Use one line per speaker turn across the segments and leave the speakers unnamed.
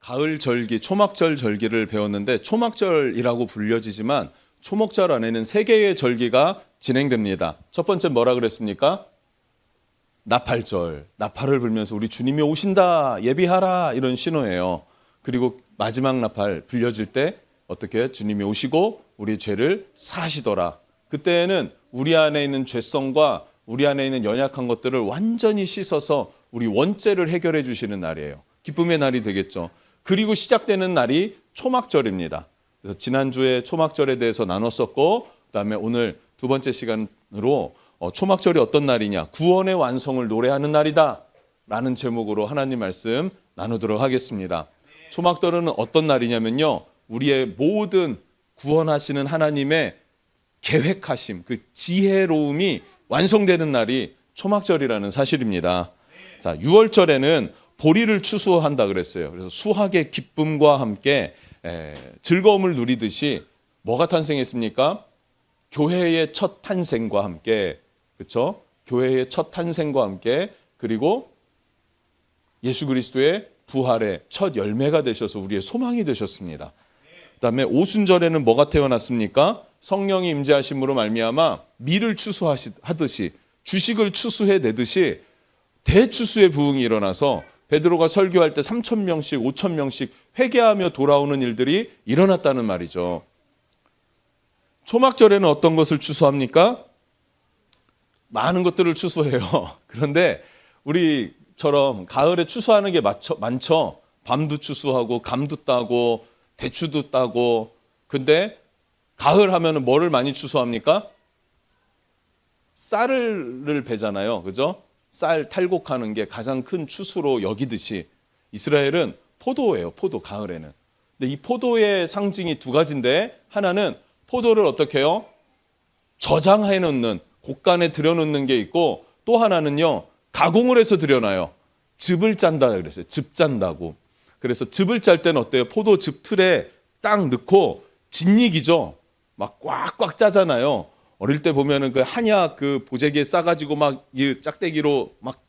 가을 절기, 초막절 절기를 배웠는데 초막절이라고 불려지지만 초막절 안에는 세 개의 절기가 진행됩니다. 첫 번째 뭐라 그랬습니까? 나팔절, 나팔을 불면서 우리 주님이 오신다, 예비하라 이런 신호예요. 그리고 마지막 나팔 불려질 때 어떻게 해요? 주님이 오시고 우리 죄를 사하시더라. 그때는 우리 안에 있는 죄성과 우리 안에 있는 연약한 것들을 완전히 씻어서 우리 원죄를 해결해 주시는 날이에요. 기쁨의 날이 되겠죠. 그리고 시작되는 날이 초막절입니다. 그래서 지난주에 초막절에 대해서 나눴었고 그다음에 오늘 두 번째 시간으로 초막절이 어떤 날이냐, 구원의 완성을 노래하는 날이다 라는 제목으로 하나님 말씀 나누도록 하겠습니다. 초막절은 어떤 날이냐면요, 우리의 모든 구원하시는 하나님의 계획하심, 그 지혜로움이 완성되는 날이 초막절이라는 사실입니다. 자, 6월절에는 보리를 추수한다 그랬어요. 그래서 수확의 기쁨과 함께 즐거움을 누리듯이 뭐가 탄생했습니까? 교회의 첫 탄생과 함께, 그렇죠? 교회의 첫 탄생과 함께, 그리고 예수 그리스도의 부활의 첫 열매가 되셔서 우리의 소망이 되셨습니다. 그다음에 오순절에는 뭐가 태어났습니까? 성령이 임재하심으로 말미암아 밀을 추수하듯이, 주식을 추수해 내듯이 대추수의 부흥이 일어나서 베드로가 설교할 때 3,000명씩 5,000명씩 회개하며 돌아오는 일들이 일어났다는 말이죠. 초막절에는 어떤 것을 추수합니까? 많은 것들을 추수해요. 그런데 우리처럼 가을에 추수하는 게 많죠. 밤도 추수하고 감도 따고 대추도 따고. 근데 가을 하면은 뭐를 많이 추수합니까? 쌀을 베잖아요. 그죠? 쌀 탈곡하는 게 가장 큰 추수로 여기듯이 이스라엘은 포도예요. 포도, 가을에는. 근데 이 포도의 상징이 두 가지인데, 하나는 포도를 어떻게 해요? 저장해 놓는, 곡간에 들여놓는 게 있고, 또 하나는요, 가공을 해서 들여놔요. 즙을 짠다 그랬어요. 즙 짠다고. 그래서 즙을 짤 때는 어때요? 포도 즙 틀에 딱 넣고 진익이죠. 막 꽉꽉 짜잖아요. 어릴 때 보면은 그 한약 그 보재기에 싸가지고 막 이 짝대기로 막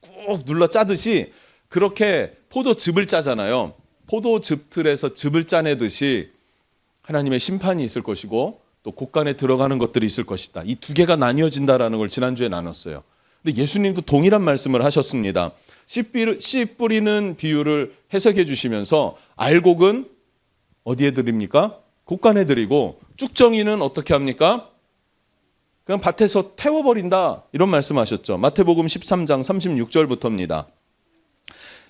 꾹 눌러 짜듯이 그렇게 포도즙을 짜잖아요. 포도즙 틀에서 즙을 짜내듯이 하나님의 심판이 있을 것이고 또 곡간에 들어가는 것들이 있을 것이다. 이 두 개가 나뉘어진다라는 걸 지난주에 나눴어요. 근데 예수님도 동일한 말씀을 하셨습니다. 씨 뿌리는 비유를 해석해 주시면서 알곡은 어디에 드립니까? 곡간에 드리고 쭉정이는 어떻게 합니까? 그냥 밭에서 태워버린다 이런 말씀하셨죠. 마태복음 13장 36절부터입니다.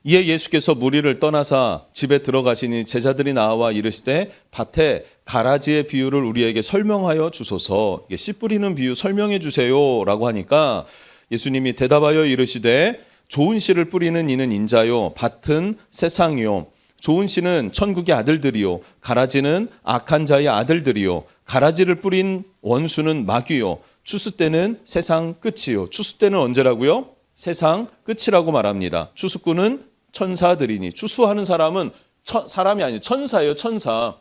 이에 예수께서 무리를 떠나사 집에 들어가시니 제자들이 나와 이르시되 밭에 가라지의 비유를 우리에게 설명하여 주소서. 씨 뿌리는 비유 설명해 주세요 라고 하니까 예수님이 대답하여 이르시되 좋은 씨를 뿌리는 이는 인자요 밭은 세상이요 좋은 씨는 천국의 아들들이요 가라지는 악한 자의 아들들이요 가라지를 뿌린 원수는 마귀요 추수 때는 세상 끝이요. 추수 때는 언제라고요? 세상 끝이라고 말합니다. 추수꾼은 천사들이니, 추수하는 사람은 사람이 아니에요. 천사예요. 천사.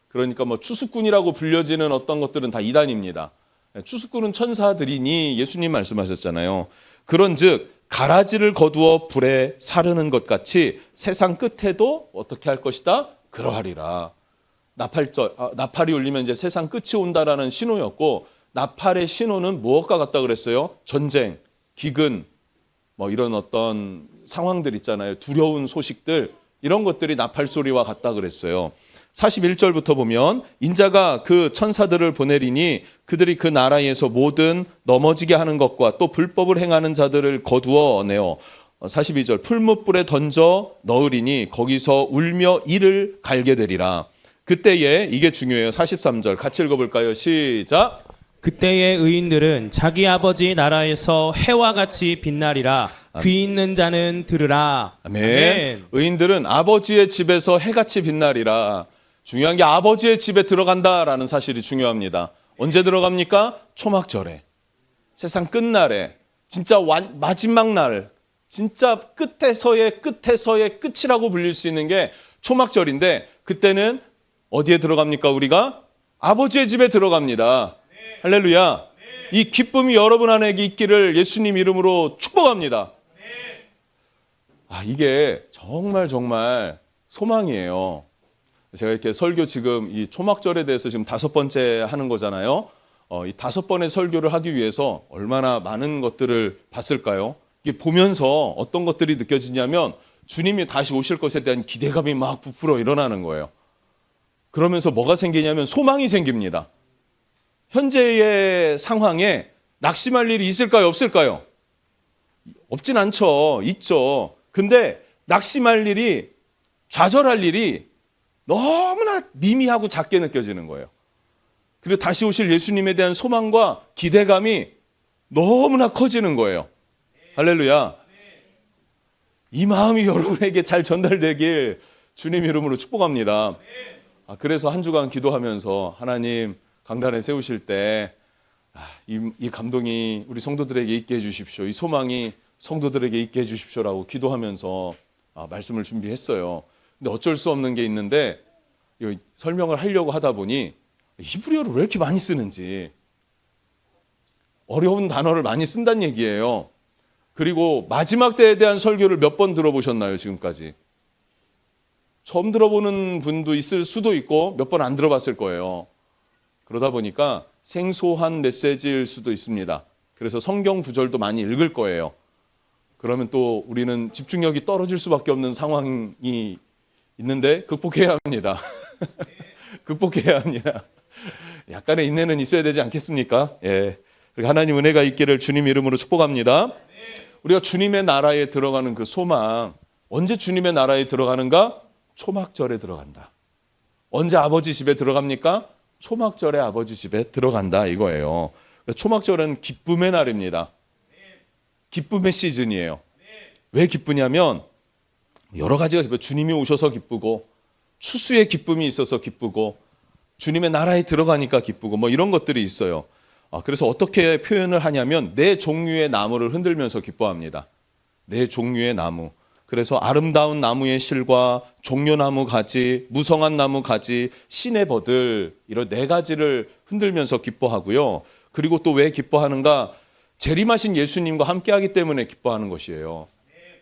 그러니까 뭐 추수꾼이라고 불려지는 어떤 것들은 다 이단입니다. 추수꾼은 천사들이니 예수님 말씀하셨잖아요. 그런즉 가라지를 거두어 불에 사르는 것 같이 세상 끝에도 어떻게 할 것이다? 그러하리라. 나팔이 울리면 이제 세상 끝이 온다라는 신호였고, 나팔의 신호는 무엇과 같다 그랬어요? 전쟁, 기근, 뭐 이런 어떤 상황들 있잖아요. 두려운 소식들, 이런 것들이 나팔 소리와 같다 그랬어요. 41절부터 보면 인자가 그 천사들을 보내리니 그들이 그 나라에서 모든 넘어지게 하는 것과 또 불법을 행하는 자들을 거두어 내어 42절 풀무불에 던져 넣으리니 거기서 울며 이를 갈게 되리라. 그때에 이게 중요해요. 43절 같이 읽어볼까요? 시작.
그때의 의인들은 자기 아버지 나라에서 해와 같이 빛나리라. 귀 있는 자는 들으라.
아멘.
아멘.
의인들은 아버지의 집에서 해같이 빛나리라. 중요한 게 아버지의 집에 들어간다라는 사실이 중요합니다. 언제 들어갑니까? 초막절에. 세상 끝날에. 진짜 마지막 날. 진짜 끝에서의 끝이라고 불릴 수 있는 게 초막절인데, 그때는 어디에 들어갑니까? 우리가 아버지의 집에 들어갑니다. 할렐루야. 이 기쁨이 여러분 안에 있기를 예수님 이름으로 축복합니다. 이게 정말 소망이에요. 제가 이렇게 설교 지금 이 초막절에 대해서 지금 5번째 하는 거잖아요. 이 5번의 설교를 하기 위해서 얼마나 많은 것들을 봤을까요? 이게 보면서 어떤 것들이 느껴지냐면 주님이 다시 오실 것에 대한 기대감이 막 부풀어 일어나는 거예요. 그러면서 뭐가 생기냐면 소망이 생깁니다. 현재의 상황에 낙심할 일이 있을까요? 없을까요? 없진 않죠. 있죠. 근데 낙심할 일이, 좌절할 일이 너무나 미미하고 작게 느껴지는 거예요. 그리고 다시 오실 예수님에 대한 소망과 기대감이 너무나 커지는 거예요. 할렐루야. 이 마음이 여러분에게 잘 전달되길 주님 이름으로 축복합니다. 그래서 한 주간 기도하면서 하나님 강단에 세우실 때 이 감동이 우리 성도들에게 있게 해주십시오. 이 소망이 성도들에게 있게 해주십시오라고 기도하면서 말씀을 준비했어요. 근데 어쩔 수 없는 게 있는데 설명을 하려고 하다 보니 히브리어를 왜 이렇게 많이 쓰는지, 어려운 단어를 많이 쓴다는 얘기예요. 그리고 마지막 때에 대한 설교를 몇 번 들어보셨나요, 지금까지? 처음 들어보는 분도 있을 수도 있고 몇 번 안 들어봤을 거예요. 그러다 보니까 생소한 메시지일 수도 있습니다. 그래서 성경 구절도 많이 읽을 거예요. 그러면 또 우리는 집중력이 떨어질 수밖에 없는 상황이 있는데 극복해야 합니다. 극복해야 합니다. 약간의 인내는 있어야 되지 않겠습니까? 예. 하나님 은혜가 있기를 주님 이름으로 축복합니다. 우리가 주님의 나라에 들어가는 그 소망, 언제 주님의 나라에 들어가는가? 초막절에 들어간다. 언제 아버지 집에 들어갑니까? 초막절에 아버지 집에 들어간다 이거예요. 초막절은 기쁨의 날입니다. 기쁨의 시즌이에요. 왜 기쁘냐면 여러 가지가 기뻐요. 주님이 오셔서 기쁘고, 추수의 기쁨이 있어서 기쁘고, 주님의 나라에 들어가니까 기쁘고, 뭐 이런 것들이 있어요. 그래서 어떻게 표현을 하냐면 네 종류의 나무를 흔들면서 기뻐합니다. 네 종류의 나무. 그래서 아름다운 나무의 실과 종려나무 가지, 무성한 나무 가지, 신의 버들, 이런 4가지를 흔들면서 기뻐하고요. 그리고 또 왜 기뻐하는가? 재림하신 예수님과 함께하기 때문에 기뻐하는 것이에요.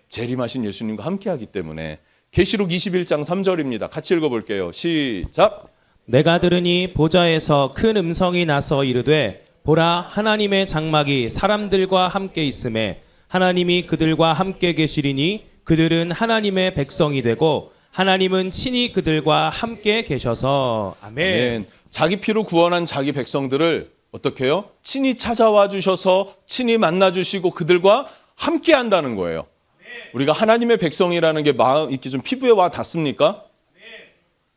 재림하신 예수님과 함께하기 때문에. 계시록 21장 3절입니다. 같이 읽어볼게요. 시작.
내가 들으니 보좌에서 큰 음성이 나서 이르되 보라, 하나님의 장막이 사람들과 함께 있음에 하나님이 그들과 함께 계시리니 그들은 하나님의 백성이 되고 하나님은 친히 그들과 함께 계셔서. 아멘.
자기 피로 구원한 자기 백성들을 어떻게 해요? 친히 찾아와 주셔서 친히 만나 주시고 그들과 함께 한다는 거예요. 우리가 하나님의 백성이라는 게 마음 이렇게 좀 피부에 와 닿습니까?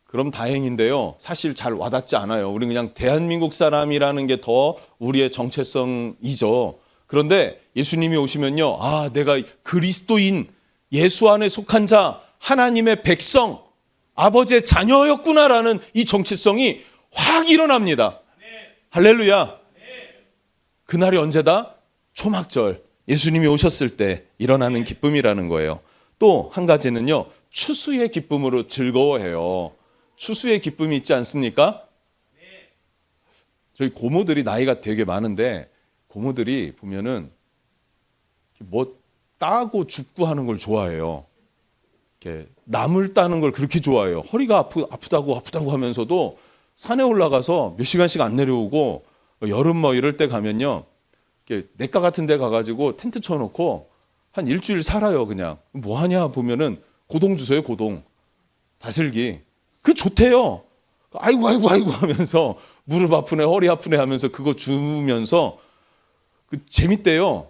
그럼 다행인데요. 사실 잘 와닿지 않아요. 우리는 그냥 대한민국 사람이라는 게 더 우리의 정체성이죠. 그런데 예수님이 오시면요. 내가 그리스도인, 예수 안에 속한 자, 하나님의 백성, 아버지의 자녀였구나라는 이 정체성이 확 일어납니다. 할렐루야. 그날이 언제다? 초막절. 예수님이 오셨을 때 일어나는 기쁨이라는 거예요. 또 한 가지는요. 추수의 기쁨으로 즐거워해요. 추수의 기쁨이 있지 않습니까? 저희 고모들이 나이가 되게 많은데 고모들이 보면은 뭐 따고 줍고 하는 걸 좋아해요. 이렇게 나물 따는 걸 그렇게 좋아해요. 허리가 아프다고 하면서도 산에 올라가서 몇 시간씩 안 내려오고, 여름 뭐 이럴 때 가면요. 이렇게 냇가 같은 데 가가지고 텐트 쳐놓고 한 일주일 살아요. 그냥 뭐 하냐 보면은 고동 주세요. 고동 다슬기. 그 좋대요. 아이고 하면서 무릎 아프네 허리 아프네 하면서 그거 주면서 그 재밌대요.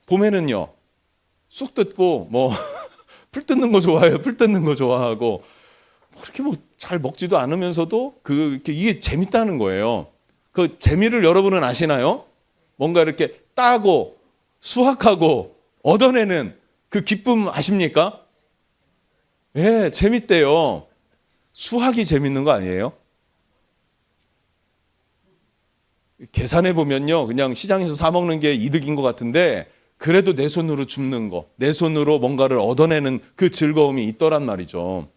봄에는요 쑥 뜯고 뭐 풀 뜯는 거 좋아해요. 풀 뜯는 거 좋아하고 그렇게 뭐 잘 먹지도 않으면서도 이게 재밌다는 거예요. 그 재미를 여러분은 아시나요? 뭔가 이렇게 따고 수확하고 얻어내는 그 기쁨 아십니까? 예, 재밌대요. 수학이 재밌는 거 아니에요? 계산해 보면요, 그냥 시장에서 사 먹는 게 이득인 것 같은데 그래도 내 손으로 줍는 거, 내 손으로 뭔가를 얻어내는 그 즐거움이 있더란 말이죠.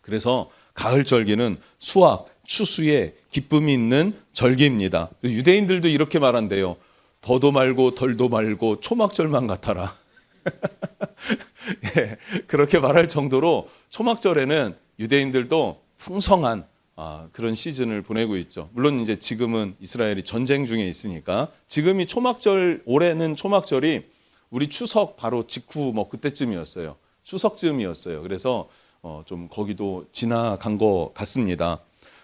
그래서 가을 절기는 수확, 추수의 기쁨이 있는 절기입니다. 유대인들도 이렇게 말한대요. 더도 말고 덜도 말고 초막절만 같아라. 예, 그렇게 말할 정도로 초막절에는 유대인들도 풍성한 그런 시즌을 보내고 있죠. 물론 이제 지금은 이스라엘이 전쟁 중에 있으니까 지금이 초막절, 올해는 초막절이 우리 추석 바로 직후 뭐 그때쯤이었어요. 추석쯤이었어요. 그래서 좀 거기도 지나간 것 같습니다.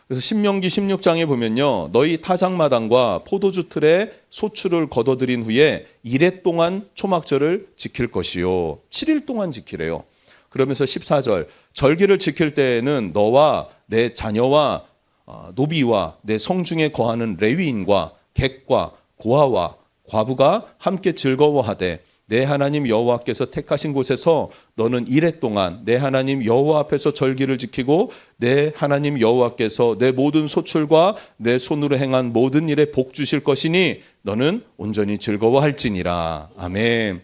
그래서 신명기 16장에 보면요, 너희 타작마당과 포도주 틀에 소출을 거둬들인 후에 이래 동안 초막절을 지킬 것이요. 7일 동안 지키래요. 그러면서 14절, 절기를 지킬 때에는 너와 내 자녀와 노비와 내 성중에 거하는 레위인과 객과 고아와 과부가 함께 즐거워하되 내 하나님 여호와께서 택하신 곳에서 너는 이래 동안 내 하나님 여호와 앞에서 절기를 지키고 내 하나님 여호와께서 내 모든 소출과 내 손으로 행한 모든 일에 복 주실 것이니 너는 온전히 즐거워할지니라. 아멘.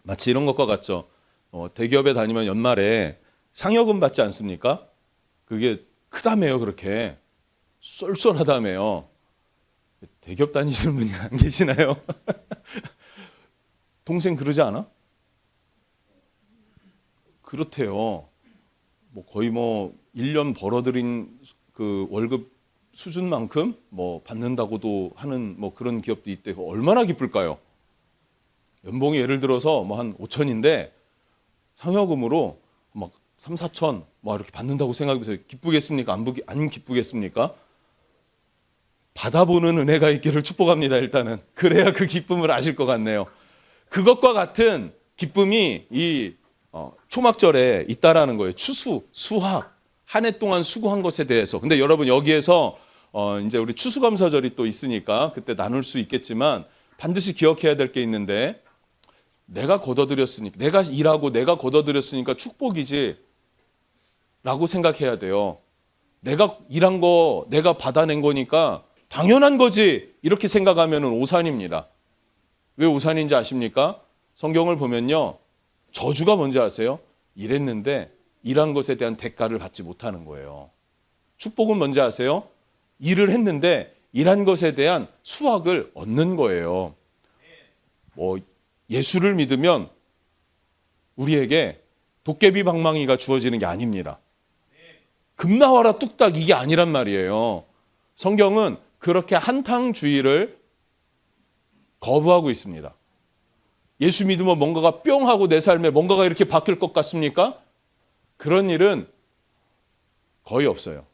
마치 이런 것과 같죠. 대기업에 다니면 연말에 상여금 받지 않습니까? 그게 크다며요. 그렇게 쏠쏠하다며요. 대기업 다니시는 분이 안 계시나요? 동생 그러지 않아? 그렇대요. 뭐 거의 1년 벌어들인 그 월급 수준만큼 받는다고도 하는 그런 기업도 있대. 얼마나 기쁠까요? 연봉이 예를 들어서 한 5천인데 상여금으로 3, 4천 이렇게 받는다고 생각해보세요. 기쁘겠습니까? 안 기쁘겠습니까? 받아보는 은혜가 있기를 축복합니다. 일단은 그래야 그 기쁨을 아실 것 같네요. 그것과 같은 기쁨이 이 초막절에 있다라는 거예요. 추수, 수확, 한 해 동안 수고한 것에 대해서. 근데 여러분 여기에서 이제 우리 추수감사절이 또 있으니까 그때 나눌 수 있겠지만 반드시 기억해야 될 게 있는데, 내가 거둬들였으니까, 내가 일하고 내가 거둬들였으니까 축복이지 라고 생각해야 돼요. 내가 일한 거 내가 받아낸 거니까 당연한 거지 이렇게 생각하면 오산입니다. 왜 오산인지 아십니까? 성경을 보면요, 저주가 뭔지 아세요? 일했는데 일한 것에 대한 대가를 받지 못하는 거예요. 축복은 뭔지 아세요? 일을 했는데 일한 것에 대한 수확을 얻는 거예요. 예수를 믿으면 우리에게 도깨비 방망이가 주어지는 게 아닙니다. 금 나와라 뚝딱 이게 아니란 말이에요. 성경은 그렇게 한탕주의를 거부하고 있습니다. 예수 믿으면 뭔가가 뿅 하고 내 삶에 뭔가가 이렇게 바뀔 것 같습니까? 그런 일은 거의 없어요.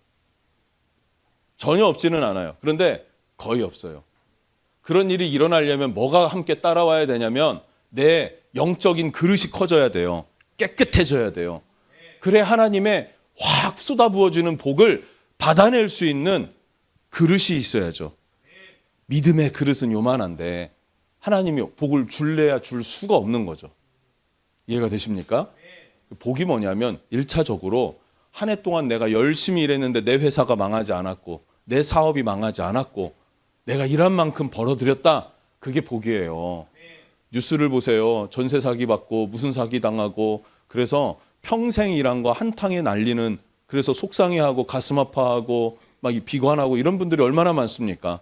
전혀 없지는 않아요. 그런데 거의 없어요. 그런 일이 일어나려면 뭐가 함께 따라와야 되냐면 내 영적인 그릇이 커져야 돼요. 깨끗해져야 돼요. 그래 하나님의 확 쏟아부어주는 복을 받아낼 수 있는 그릇이 있어야죠. 믿음의 그릇은 요만한데 하나님이 복을 줄래야 줄 수가 없는 거죠. 이해가 되십니까? 복이 뭐냐면 1차적으로 한 해 동안 내가 열심히 일했는데 내 회사가 망하지 않았고 내 사업이 망하지 않았고 내가 일한 만큼 벌어들였다. 그게 복이에요. 뉴스를 보세요. 전세 사기 받고 무슨 사기 당하고 그래서 평생 일한 거 한탕에 날리는, 그래서 속상해하고 가슴 아파하고 막 비관하고 이런 분들이 얼마나 많습니까?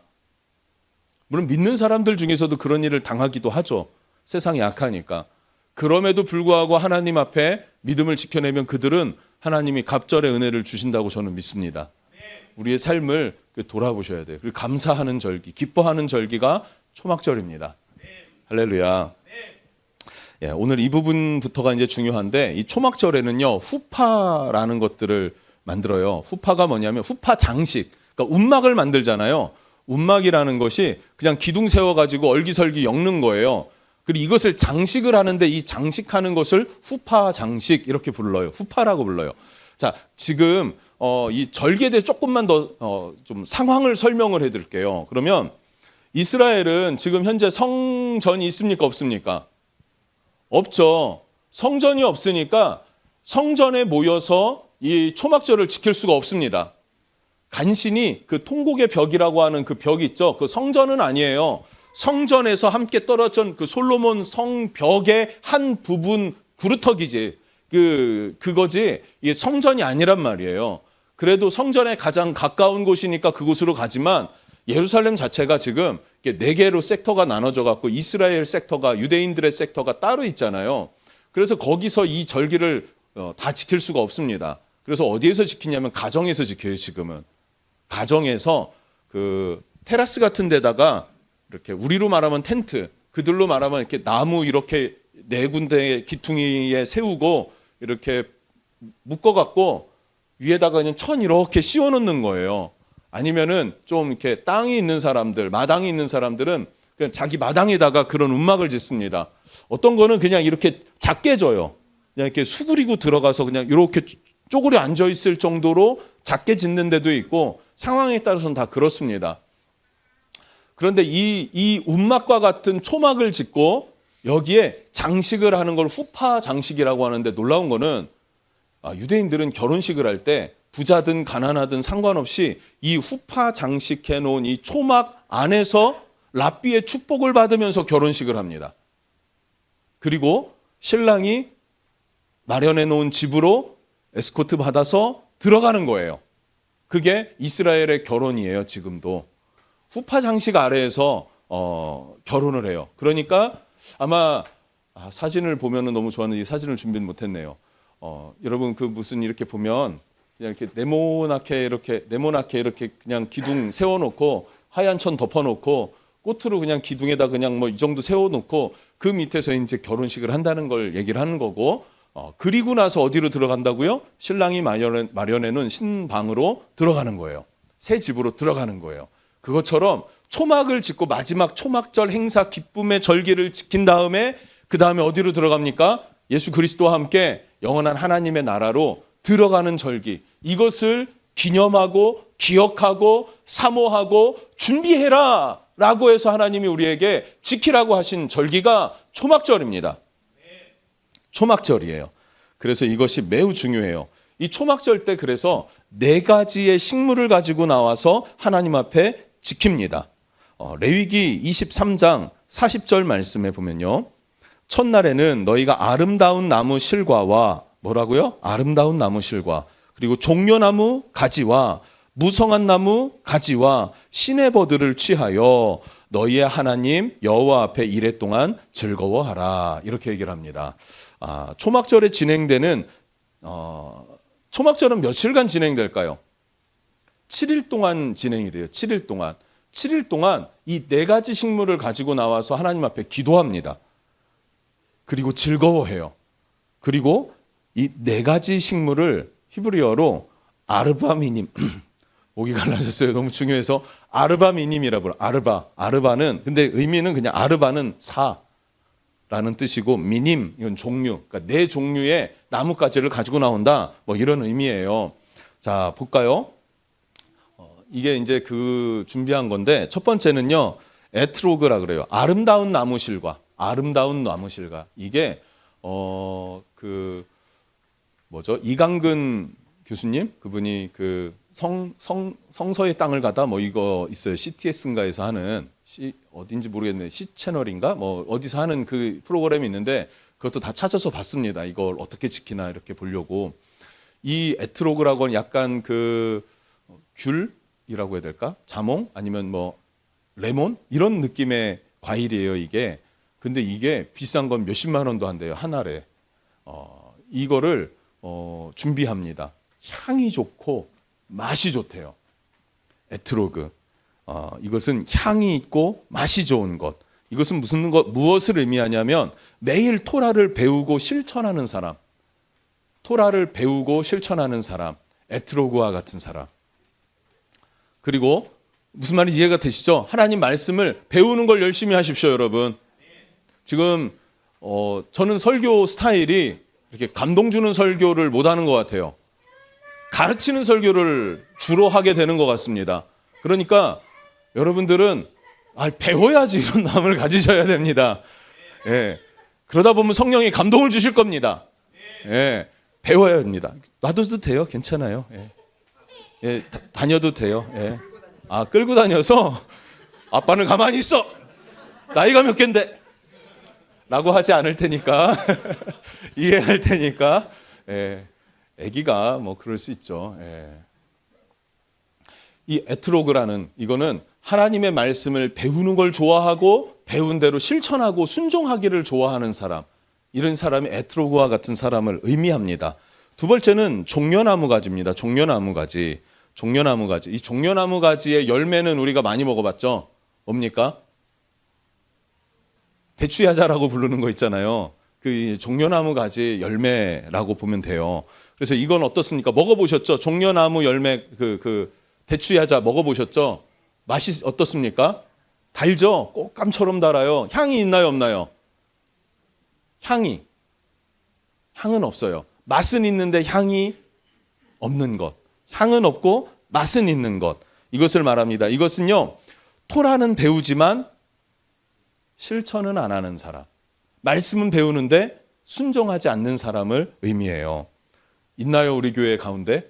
물론 믿는 사람들 중에서도 그런 일을 당하기도 하죠. 세상이 약하니까. 그럼에도 불구하고 하나님 앞에 믿음을 지켜내면 그들은 하나님이 갑절의 은혜를 주신다고 저는 믿습니다. 우리의 삶을 돌아보셔야 돼요. 그리고 감사하는 절기, 기뻐하는 절기가 초막절입니다. 할렐루야. 예, 오늘 이 부분부터가 이제 중요한데, 이 초막절에는요 후파라는 것들을 만들어요. 후파가 뭐냐면 후파 장식, 그러니까 운막을 만들잖아요. 운막이라는 것이 그냥 기둥 세워가지고 얼기설기 엮는 거예요. 그리고 이것을 장식을 하는데 이 장식하는 것을 후파 장식 이렇게 불러요. 후파라고 불러요. 자, 지금 이 절기에 대해 조금만 더 좀 상황을 설명을 해드릴게요. 그러면 이스라엘은 지금 현재 성전이 있습니까? 없습니까? 없죠. 성전이 없으니까 성전에 모여서 이 초막절을 지킬 수가 없습니다. 간신히 그 통곡의 벽이라고 하는 그 벽이 있죠. 그 성전은 아니에요. 성전에서 함께 떨어진 그 솔로몬 성벽의 한 부분 구루터기지. 그거지. 이게 성전이 아니란 말이에요. 그래도 성전에 가장 가까운 곳이니까 그곳으로 가지만 예루살렘 자체가 지금 네 개로 섹터가 나눠져 갖고 이스라엘 섹터가 유대인들의 섹터가 따로 있잖아요. 그래서 거기서 이 절기를 다 지킬 수가 없습니다. 그래서 어디에서 지키냐면 가정에서 지켜요. 지금은 가정에서 그 테라스 같은 데다가 이렇게 우리로 말하면 텐트, 그들로 말하면 이렇게 나무 이렇게 네 군데 기퉁이에 세우고 이렇게 묶어 갖고 위에다가 그냥 천 이렇게 씌워 놓는 거예요. 아니면은 좀 이렇게 땅이 있는 사람들, 마당이 있는 사람들은 그냥 자기 마당에다가 그런 움막을 짓습니다. 어떤 거는 그냥 이렇게 작게 져요. 그냥 이렇게 수그리고 들어가서 그냥 이렇게 쪼그려 앉아 있을 정도로 작게 짓는 데도 있고 상황에 따라서는 다 그렇습니다. 그런데 이 움막과 같은 초막을 짓고 여기에 장식을 하는 걸 후파 장식이라고 하는데 놀라운 거는 유대인들은 결혼식을 할 때 부자든 가난하든 상관없이 이 후파 장식해 놓은 이 초막 안에서 랍비의 축복을 받으면서 결혼식을 합니다. 그리고 신랑이 마련해 놓은 집으로 에스코트 받아서 들어가는 거예요. 그게 이스라엘의 결혼이에요. 지금도 후파 장식 아래에서 결혼을 해요. 그러니까 아마 사진을 보면은 너무 좋았는데 이 사진을 준비는 못했네요. 여러분 그 무슨 이렇게 보면 그냥 이렇게 네모나게 이렇게 그냥 기둥 세워놓고 하얀 천 덮어놓고 꽃으로 그냥 기둥에다 그냥 뭐 이 정도 세워놓고 그 밑에서 이제 결혼식을 한다는 걸 얘기를 하는 거고, 그리고 나서 어디로 들어간다고요? 신랑이 마련해놓은 신방으로 들어가는 거예요. 새 집으로 들어가는 거예요. 그것처럼 초막을 짓고 마지막 초막절 행사 기쁨의 절기를 지킨 다음에 그 다음에 어디로 들어갑니까? 예수 그리스도와 함께 영원한 하나님의 나라로 들어가는 절기. 이것을 기념하고 기억하고 사모하고 준비해라 라고 해서 하나님이 우리에게 지키라고 하신 절기가 초막절입니다. 초막절이에요. 그래서 이것이 매우 중요해요. 이 초막절 때 그래서 4가지의 식물을 가지고 나와서 하나님 앞에 지킵니다. 레위기 23장 40절 말씀에 보면요. 첫날에는 너희가 아름다운 나무 실과와 뭐라고요? 아름다운 나무 실과 그리고 종려나무 가지와 무성한 나무 가지와 시내버들을 취하여 너희의 하나님 여호와 앞에 이레 동안 즐거워하라 이렇게 얘기를 합니다. 초막절에 진행되는 초막절은 며칠간 진행될까요? 7일 동안 진행이 돼요. 7일 동안. 7일 동안 이 4가지 식물을 가지고 나와서 하나님 앞에 기도합니다. 그리고 즐거워해요. 그리고 이 4가지 식물을 히브리어로 아르바미님 목이 갈라졌어요. 너무 중요해서 아르바미님이라고 불러요. 아르바는 근데 의미는 그냥 아르바는 사라는 뜻이고 미님 이건 종류. 그러니까 4종류의 나뭇가지를 가지고 나온다. 뭐 이런 의미예요. 자, 볼까요? 이게 이제 그 준비한 건데 첫 번째는요. 에트로그라 그래요. 아름다운 나무실과 이게 그 뭐죠? 이강근 교수님 그분이 그 성서의 땅을 가다 뭐 이거 있어요. CTS인가에서 하는 어딘지 모르겠네. C 채널인가 뭐 어디서 하는 그 프로그램이 있는데 그것도 다 찾아서 봤습니다. 이걸 어떻게 지키나 이렇게 보려고. 이 에트로그라고는 약간 그 귤이라고 해야 될까? 자몽 아니면 뭐 레몬 이런 느낌의 과일이에요. 이게. 근데 이게 비싼 건 몇십만 원도 한대요. 한 알에. 이거를 준비합니다. 향이 좋고 맛이 좋대요. 에트로그. 이것은 향이 있고 맛이 좋은 것. 이것은 무엇을 의미하냐면 매일 토라를 배우고 실천하는 사람. 토라를 배우고 실천하는 사람. 에트로그와 같은 사람. 그리고 무슨 말인지 이해가 되시죠? 하나님 말씀을 배우는 걸 열심히 하십시오, 여러분. 지금 저는 설교 스타일이 이렇게 감동 주는 설교를 못 하는 것 같아요. 가르치는 설교를 주로 하게 되는 것 같습니다. 그러니까 여러분들은 배워야지 이런 마음을 가지셔야 됩니다. 예. 그러다 보면 성령이 감동을 주실 겁니다. 예. 배워야 합니다. 놔둬도 돼요. 괜찮아요. 예. 예. 다녀도 돼요. 예. 끌고 다녀서 아빠는 가만히 있어. 나이가 몇 갠데? 라고 하지 않을 테니까 이해할 테니까 예. 아기가 뭐 그럴 수 있죠. 예. 이 에트로그라는 이거는 하나님의 말씀을 배우는 걸 좋아하고 배운 대로 실천하고 순종하기를 좋아하는 사람, 이런 사람이 에트로그와 같은 사람을 의미합니다. 두 번째는 종려나무 가지입니다. 종려나무 가지. 종려나무 가지. 이 종려나무 가지의 열매는 우리가 많이 먹어봤죠? 뭡니까? 대추야자라고 부르는 거 있잖아요. 그 종려나무 가지 열매라고 보면 돼요. 그래서 이건 어떻습니까? 먹어보셨죠? 종려나무 열매 그 대추야자 먹어보셨죠? 맛이 어떻습니까? 달죠? 꽃감처럼 달아요. 향이 있나요, 없나요? 향은 없어요. 맛은 있는데 향이 없는 것. 향은 없고 맛은 있는 것. 이것을 말합니다. 이것은요, 토라는 배우지만 실천은 안 하는 사람. 말씀은 배우는데 순종하지 않는 사람을 의미해요. 있나요, 우리 교회 가운데?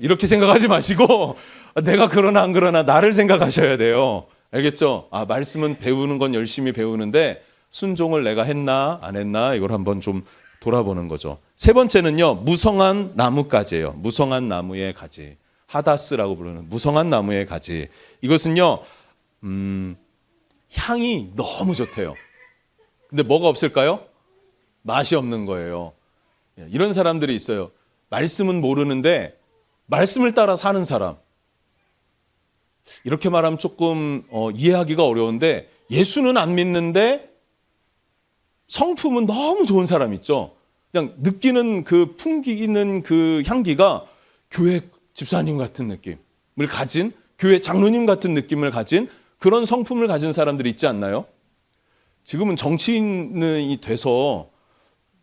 이렇게 생각하지 마시고 내가 그러나 안 그러나 나를 생각하셔야 돼요. 알겠죠? 말씀은 배우는 건 열심히 배우는데 순종을 내가 했나 안 했나 이걸 한번 좀 돌아보는 거죠. 세 번째는요, 무성한 나무가지예요. 무성한 나무의 가지. 하다스라고 부르는 무성한 나무의 가지. 이것은요, 향이 너무 좋대요. 근데 뭐가 없을까요? 맛이 없는 거예요. 이런 사람들이 있어요. 말씀은 모르는데 말씀을 따라 사는 사람. 이렇게 말하면 조금 이해하기가 어려운데, 예수는 안 믿는데 성품은 너무 좋은 사람 있죠. 그냥 느끼는 그 풍기는 그 향기가 교회 집사님 같은 느낌을 가진, 교회 장로님 같은 느낌을 가진 그런 성품을 가진 사람들이 있지 않나요? 지금은 정치인이 돼서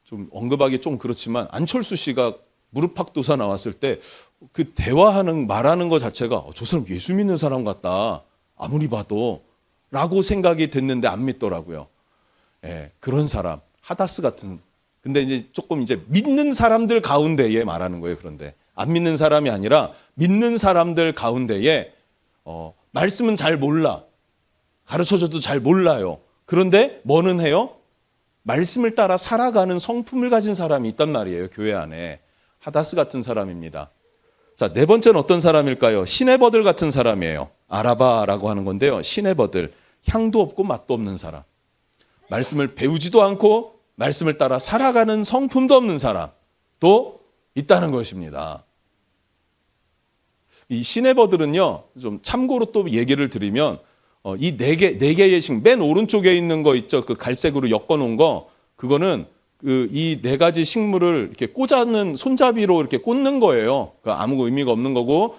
좀 언급하기 좀 그렇지만, 안철수 씨가 무릎팍도사 나왔을 때 그 대화하는 말하는 것 자체가 저 사람 예수 믿는 사람 같다, 아무리 봐도 라고 생각이 됐는데 안 믿더라고요. 그런 사람, 하다스 같은. 근데 이제 조금 이제 믿는 사람들 가운데에 말하는 거예요. 그런데 안 믿는 사람이 아니라 믿는 사람들 가운데에 말씀은 잘 몰라, 가르쳐줘도 잘 몰라요. 그런데 뭐는 해요? 말씀을 따라 살아가는 성품을 가진 사람이 있단 말이에요. 교회 안에. 하다스 같은 사람입니다. 자, 네 번째는 어떤 사람일까요? 시내버들 같은 사람이에요. 아라바라고 하는 건데요. 시내버들, 향도 없고 맛도 없는 사람. 말씀을 배우지도 않고 말씀을 따라 살아가는 성품도 없는 사람도 있다는 것입니다. 이 시내버들은요, 좀 참고로 또 얘기를 드리면, 이 네 개의 식, 맨 오른쪽에 있는 거 있죠? 그 갈색으로 엮어놓은 거, 그거는 이 네 가지 식물을 이렇게 꽂아는 손잡이로 이렇게 꽂는 거예요. 아무 의미가 없는 거고,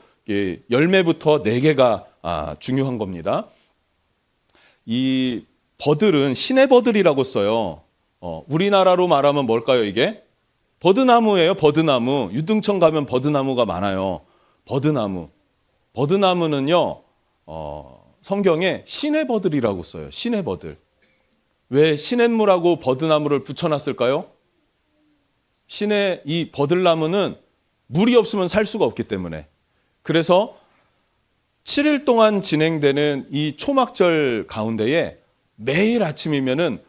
열매부터 네 개가 중요한 겁니다. 이 버들은 시내버들이라고 써요. 우리나라로 말하면 뭘까요, 이게? 버드나무예요, 버드나무. 유등천 가면 버드나무가 많아요. 버드나무. 버드나무는요, 성경에 시내버들이라고 써요. 시내버들. 왜 시냇물하고 버드나무를 붙여놨을까요? 이 버들나무는 물이 없으면 살 수가 없기 때문에. 그래서 7일 동안 진행되는 이 초막절 가운데에 매일 아침이면은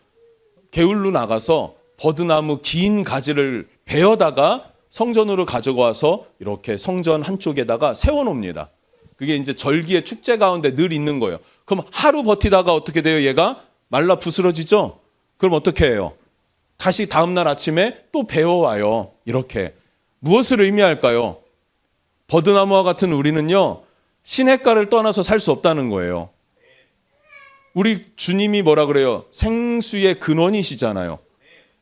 게을로 나가서 버드나무 긴 가지를 베어다가 성전으로 가져와서 이렇게 성전 한쪽에다가 세워놓습니다. 그게 이제 절기의 축제 가운데 늘 있는 거예요. 그럼 하루 버티다가 어떻게 돼요? 얘가 말라 부스러지죠? 그럼 어떻게 해요? 다시 다음날 아침에 또 베어와요. 이렇게. 무엇을 의미할까요? 버드나무와 같은 우리는요, 시냇가를 떠나서 살 수 없다는 거예요. 우리 주님이 뭐라 그래요? 생수의 근원이시잖아요.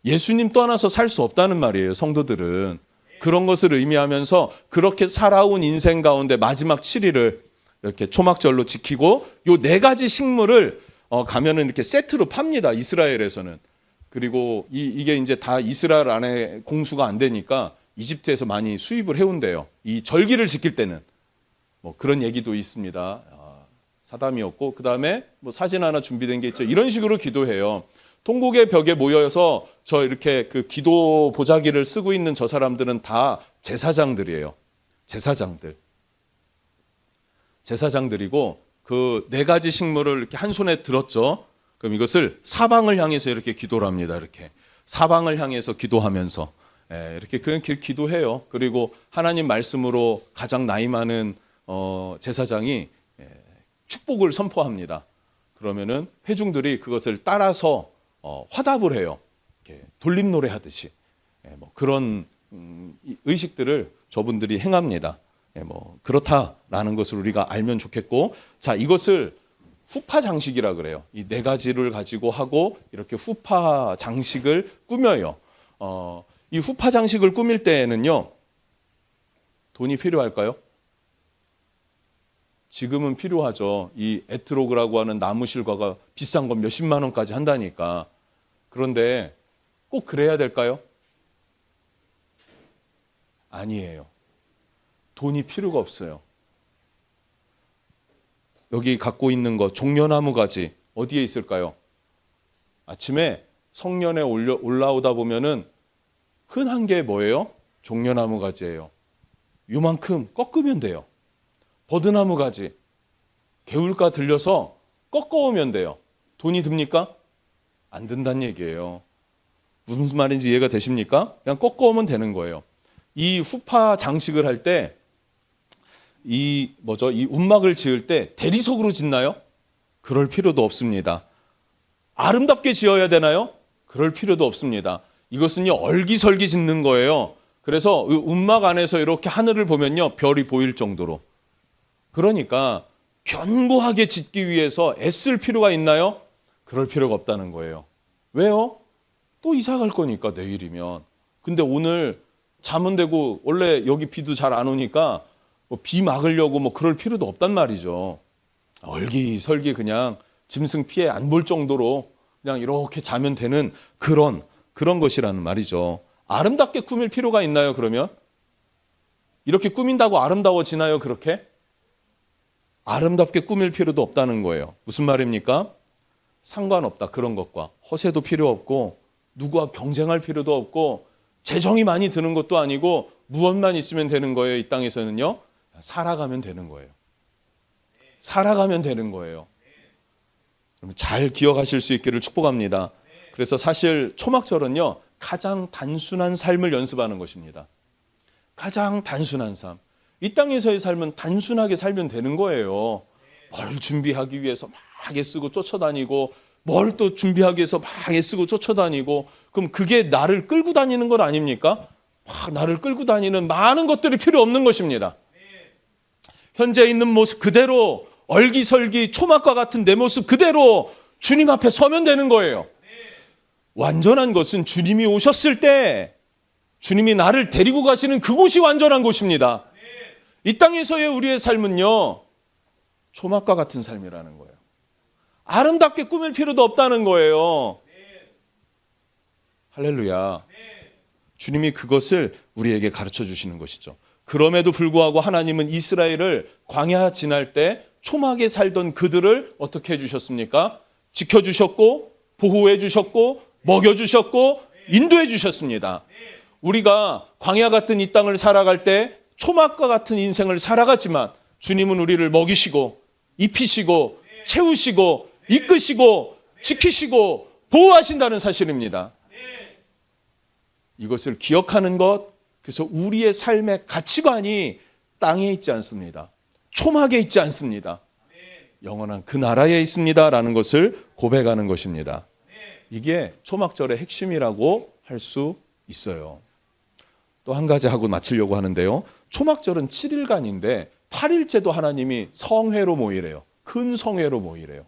예수님 떠나서 살 수 없다는 말이에요, 성도들은. 그런 것을 의미하면서 그렇게 살아온 인생 가운데 마지막 7일을 이렇게 초막절로 지키고, 요 네 가지 식물을 가면은 이렇게 세트로 팝니다, 이스라엘에서는. 그리고 이게 이제 다 이스라엘 안에 공수가 안 되니까 이집트에서 많이 수입을 해온대요. 이 절기를 지킬 때는. 뭐 그런 얘기도 있습니다. 사담이었고, 그 다음에 뭐 사진 하나 준비된 게 있죠. 이런 식으로 기도해요. 통곡의 벽에 모여서 저 이렇게 그 기도 보자기를 쓰고 있는 저 사람들은 다 제사장들이에요. 제사장들이고, 그 네 가지 식물을 이렇게 한 손에 들었죠. 그럼 이것을 사방을 향해서 이렇게 기도를 합니다. 이렇게 사방을 향해서 기도하면서 이렇게 그냥 기도해요. 그리고 하나님 말씀으로 가장 나이 많은 제사장이 축복을 선포합니다. 그러면은 회중들이 그것을 따라서 화답을 해요. 이렇게 돌림노래 하듯이. 뭐 그런 의식들을 저분들이 행합니다. 뭐 그렇다라는 것을 우리가 알면 좋겠고, 자, 이것을 후파 장식이라 그래요. 이 네 가지를 가지고 하고 이렇게 후파 장식을 꾸며요. 이 후파 장식을 꾸밀 때에는요, 돈이 필요할까요? 지금은 필요하죠. 이 에트로그라고 하는 나무 실과가 비싼 건 몇십만 원까지 한다니까. 그런데 꼭 그래야 될까요? 아니에요. 돈이 필요가 없어요. 여기 갖고 있는 거 종려나무 가지 어디에 있을까요? 아침에 성년에 올라오다 보면은 흔한 게 뭐예요? 종려나무 가지예요. 요만큼 꺾으면 돼요. 버드나무 가지 개울가 들려서 꺾어오면 돼요. 돈이 듭니까? 안 든다는 얘기예요. 무슨 말인지 이해가 되십니까? 그냥 꺾어오면 되는 거예요. 이 후파 장식을 할 때 이 운막을 지을 때 대리석으로 짓나요? 그럴 필요도 없습니다. 아름답게 지어야 되나요? 그럴 필요도 없습니다. 이것은요, 얼기설기 짓는 거예요. 그래서 운막 안에서 이렇게 하늘을 보면요, 별이 보일 정도로. 그러니까 견고하게 짓기 위해서 애쓸 필요가 있나요? 그럴 필요가 없다는 거예요. 왜요? 또 이사 갈 거니까, 내일이면. 근데 오늘 자면 되고, 원래 여기 비도 잘 안 오니까 뭐 비 막으려고 뭐 그럴 필요도 없단 말이죠. 얼기설기 그냥 짐승 피해 안 볼 정도로 그냥 이렇게 자면 되는 그런 것이라는 말이죠. 아름답게 꾸밀 필요가 있나요, 그러면? 이렇게 꾸민다고 아름다워지나요, 그렇게? 아름답게 꾸밀 필요도 없다는 거예요. 무슨 말입니까? 상관없다, 그런 것과. 허세도 필요 없고, 누구와 경쟁할 필요도 없고, 재정이 많이 드는 것도 아니고, 무엇만 있으면 되는 거예요, 이 땅에서는요. 살아가면 되는 거예요. 살아가면 되는 거예요. 잘 기억하실 수 있기를 축복합니다. 그래서 사실 초막절은요, 가장 단순한 삶을 연습하는 것입니다. 가장 단순한 삶. 이 땅에서의 삶은 단순하게 살면 되는 거예요. 뭘 준비하기 위해서 막 애쓰고 쫓아다니고, 뭘 또 준비하기 위해서 막 애쓰고 쫓아다니고, 그럼 그게 나를 끌고 다니는 건 아닙니까? 막 나를 끌고 다니는 많은 것들이 필요 없는 것입니다. 현재 있는 모습 그대로, 얼기설기 초막과 같은 내 모습 그대로 주님 앞에 서면 되는 거예요. 완전한 것은 주님이 오셨을 때 주님이 나를 데리고 가시는 그곳이 완전한 곳입니다. 이 땅에서의 우리의 삶은요, 초막과 같은 삶이라는 거예요. 아름답게 꾸밀 필요도 없다는 거예요. 할렐루야. 주님이 그것을 우리에게 가르쳐 주시는 것이죠. 그럼에도 불구하고 하나님은 이스라엘을 광야 지날 때 초막에 살던 그들을 어떻게 해주셨습니까? 지켜주셨고, 보호해주셨고, 먹여주셨고, 인도해주셨습니다. 우리가 광야 같은 이 땅을 살아갈 때 초막과 같은 인생을 살아가지만 주님은 우리를 먹이시고, 입히시고, 채우시고, 이끄시고, 지키시고, 보호하신다는 사실입니다. 이것을 기억하는 것, 그래서 우리의 삶의 가치관이 땅에 있지 않습니다. 초막에 있지 않습니다. 영원한 그 나라에 있습니다라는 것을 고백하는 것입니다. 이게 초막절의 핵심이라고 할 수 있어요. 또 한 가지 하고 마치려고 하는데요. 초막절은 7일간인데 8일째도 하나님이 성회로 모이래요. 큰 성회로 모이래요.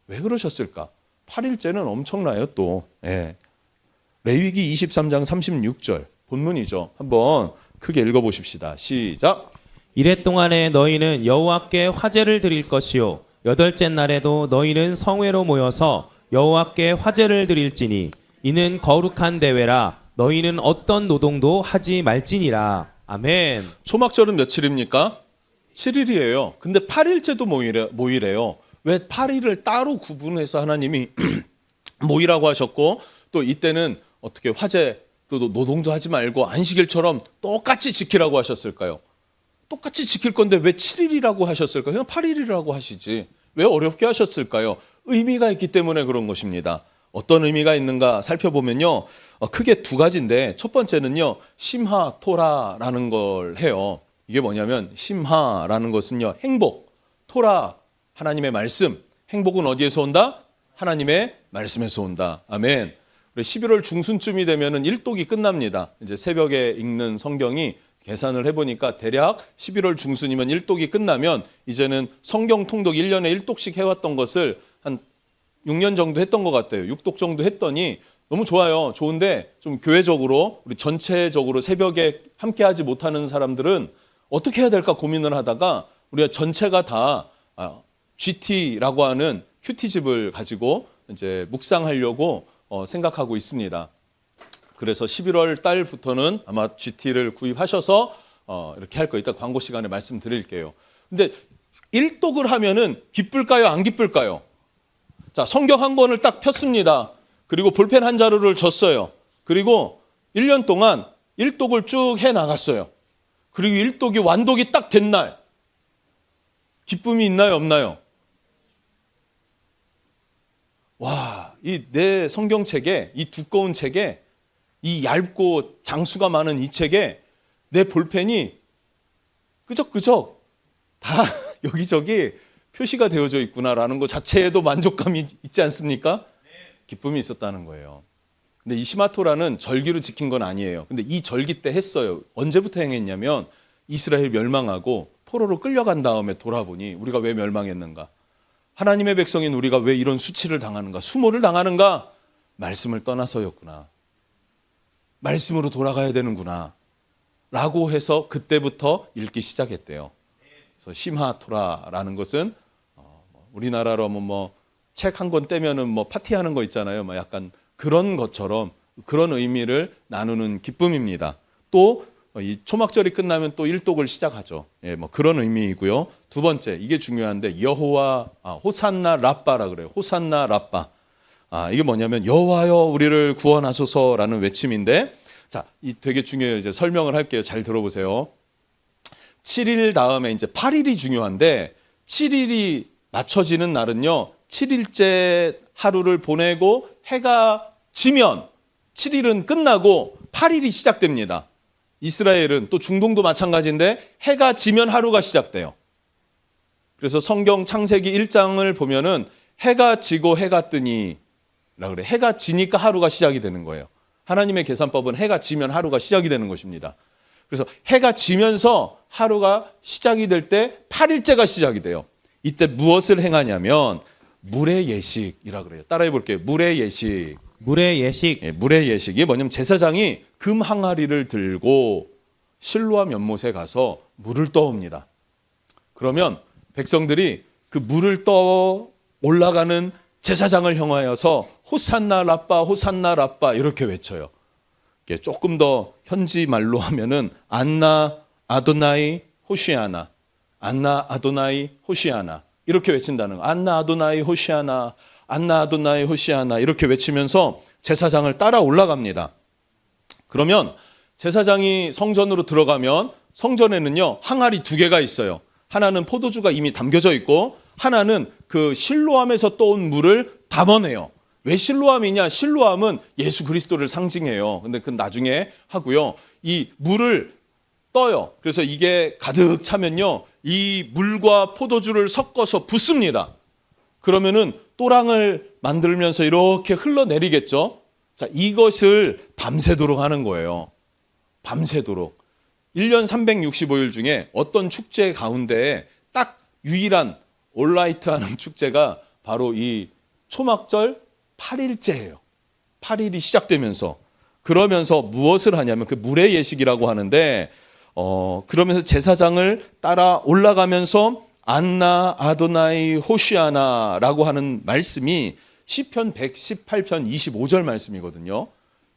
왜 그러셨을까? 8일째는 엄청나요, 또. 레위기 23장 36절. 본문이죠. 한번 크게 읽어보십시다. 시작.
이래 동안에 너희는 여호와께 화제를 드릴 것이요 여덟째 날에도 너희는 성회로 모여서 여호와께 화제를 드릴지니 이는 거룩한 대회라 너희는 어떤 노동도 하지 말지니라. 아멘.
초막절은 며칠입니까? 7일이에요. 근데 8일째도 모이래요. 왜 8일을 따로 구분해서 하나님이 모이라고 하셨고, 또 이때는 어떻게 화제 또 노동도 하지 말고 안식일처럼 똑같이 지키라고 하셨을까요? 똑같이 지킬 건데 왜 7일이라고 하셨을까요? 그냥 8일이라고 하시지. 왜 어렵게 하셨을까요? 의미가 있기 때문에 그런 것입니다. 어떤 의미가 있는가 살펴보면요, 크게 두 가지인데, 첫 번째는요, 심하 토라라는 걸 해요. 이게 뭐냐면 심하라는 것은요, 행복, 토라 하나님의 말씀. 행복은 어디에서 온다? 하나님의 말씀에서 온다. 아멘. 우리 11월 중순쯤이 되면은 일독이 끝납니다. 이제 새벽에 읽는 성경이 계산을 해보니까 대략 11월 중순이면 일독이 끝나면 이제는 성경 통독 1년에 1독씩 해왔던 것을 한 6년 정도 했던 것 같아요. 6독 정도 했더니 너무 좋아요. 좋은데 좀 교회적으로 우리 전체적으로 새벽에 함께 하지 못하는 사람들은 어떻게 해야 될까 고민을 하다가 우리가 전체가 다 GT라고 하는 큐티집을 가지고 이제 묵상하려고 생각하고 있습니다. 그래서 11월 달부터는 아마 GT를 구입하셔서 이렇게 할 거예요. 이따 광고 시간에 말씀드릴게요. 근데 일독을 하면은 기쁠까요? 안 기쁠까요? 자, 성경 한 권을 딱 폈습니다. 그리고 볼펜 한 자루를 줬어요. 그리고 1년 동안 일독을 쭉 해 나갔어요. 그리고 일독이 완독이 딱 된 날 기쁨이 있나요, 없나요? 와, 이 내 성경책에, 이 두꺼운 책에, 이 얇고 장수가 많은 이 책에 내 볼펜이 끄적끄적 다 여기저기 표시가 되어져 있구나라는 것 자체에도 만족감이 있지 않습니까? 기쁨이 있었다는 거예요. 근데 이 시마토라는 절기로 지킨 건 아니에요. 근데 이 절기 때 했어요. 언제부터 행했냐면 이스라엘 멸망하고 포로로 끌려간 다음에 돌아보니 우리가 왜 멸망했는가? 하나님의 백성인 우리가 왜 이런 수치를 당하는가? 수모를 당하는가? 말씀을 떠나서였구나. 말씀으로 돌아가야 되는구나. 라고 해서 그때부터 읽기 시작했대요. 그래서 시마토라라는 것은 우리나라로 뭐 책 한 권 떼면은 뭐 파티하는 거 있잖아요. 뭐 약간 그런 것처럼 그런 의미를 나누는 기쁨입니다. 또 이 초막절이 끝나면 또 일독을 시작하죠. 예, 뭐 그런 의미이고요. 두 번째, 이게 중요한데 여호와 호산나 라빠라 그래요. 호산나 라빠. 이게 뭐냐면 여호와여 우리를 구원하소서라는 외침인데, 자, 이 되게 중요해요. 이제 설명을 할게요. 잘 들어보세요. 7일 다음에 이제 8일이 중요한데 7일이 맞춰지는 날은요. 7일째 하루를 보내고 해가 지면 7일은 끝나고 8일이 시작됩니다. 이스라엘은 또 중동도 마찬가지인데 해가 지면 하루가 시작돼요. 그래서 성경 창세기 1장을 보면은 해가 지고 해가 뜨니 라 그래. 해가 지니까 하루가 시작이 되는 거예요. 하나님의 계산법은 해가 지면 하루가 시작이 되는 것입니다. 그래서 해가 지면서 하루가 시작이 될 때 8일째가 시작이 돼요. 이때 무엇을 행하냐면 물의 예식이라 그래요. 따라해 볼게요. 물의 예식.
물의 예식.
예, 물의 예식. 이게 뭐냐면 제사장이 금 항아리를 들고 실로암 연못에 가서 물을 떠옵니다. 그러면 백성들이 그 물을 떠 올라가는 제사장을 향하여서 호산나 라빠 호산나 라빠 이렇게 외쳐요. 이게 조금 더 현지 말로 하면은 안나 아도나이 호시아나, 안나 아도나이 호시아나 이렇게 외친다는 거. 안나 아도나이 호시아나, 안나 아도나이 호시아나 이렇게 외치면서 제사장을 따라 올라갑니다. 그러면 제사장이 성전으로 들어가면 성전에는요 항아리 두 개가 있어요. 하나는 포도주가 이미 담겨져 있고 하나는 그 실로암에서 떠온 물을 담아내요. 왜 실로암이냐? 실로암은 예수 그리스도를 상징해요. 근데 그건 나중에 하고요. 이 물을 떠요. 그래서 이게 가득 차면요. 이 물과 포도주를 섞어서 붓습니다. 그러면은 또랑을 만들면서 이렇게 흘러내리겠죠. 자, 이것을 밤새도록 하는 거예요. 밤새도록. 1년 365일 중에 어떤 축제 가운데 딱 유일한 올라이트 하는 축제가 바로 이 초막절 8일째예요. 8일이 시작되면서 그러면서 무엇을 하냐면 그 물의 예식이라고 하는데 그러면서 제사장을 따라 올라가면서 안나 아도나이 호시아나라고 하는 말씀이 시편 118편 25절 말씀이거든요.